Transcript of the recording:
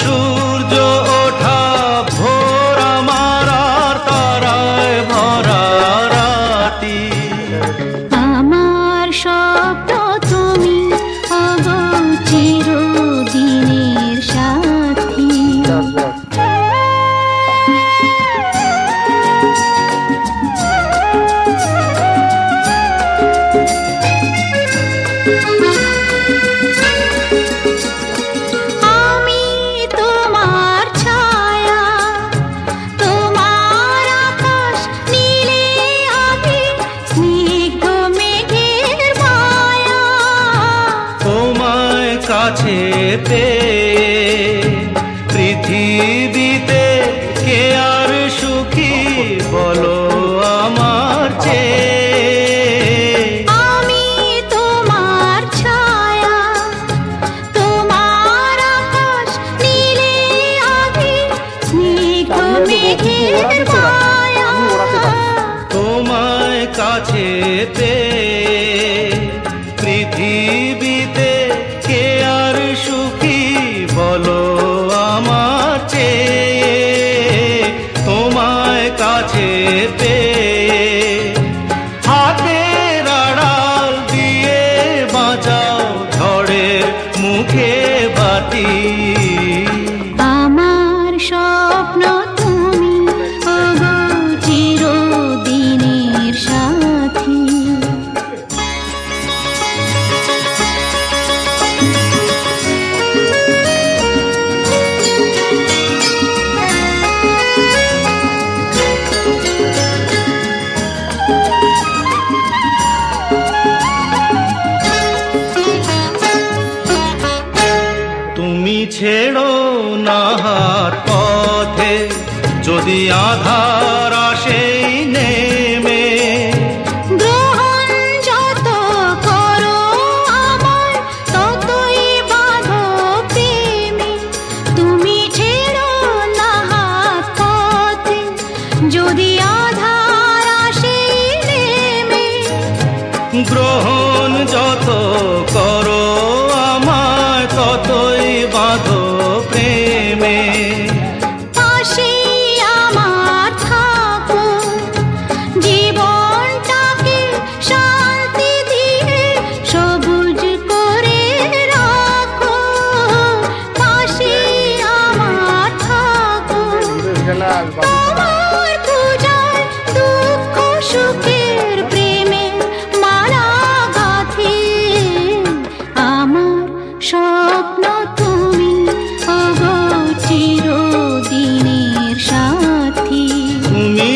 সূর্য ওঠা ভোর আমার আর তারায় ভরা রাতি। আমার স্বপ্ন তুমি ওগো চিরদিনের সাথী। আমি তোমার ছায়া, তোমার আকাশ নীলে আভি, স্নিগ্ধ মেঘের মায়া। তোমায় কাছে পেয়ে পৃথিবীতে কে আর সুখী বলো আমার চেয়ে। আমি তোমার ছায়া, তোমার আকাশ নীলে আভি, স্নিগ্ধ মেঘের মায়া। তোমায় কাছে পেয়ে পৃথিবীতে কে আর সুখী বলো আমার চেয়ে। তোমায় কাছে পেয়ে হাতের আড়াল দিয়ে বাঁচাও ঝড়ের মুখে বাতি। আমার স্বপ্ন তুমি ওগো চিরদিনের সাথী। তুমি ছেড়ো না হাত পথে যদি আধার আসে নেমে। গ্রহণ যত করো আমায় ততই বাঁধো প্রেমে। তুমি ছেড়ো না হাত পথে যদি আধার আসে নেমে। গ্রহণ যত করো আমায় ততই বাঁধো প্রেমে। পাশে আমার থাকো, জীবনটাকে শান্তি দিয়ে সবুজ করে রাখো। পাশে আমার থাকো, তোমার পূজায় দুঃখ সুখের প্রেমে মালা গাঁথি। আমার স্বপ্ন তুমি ওগো চিরদিনের সাথী। তুমি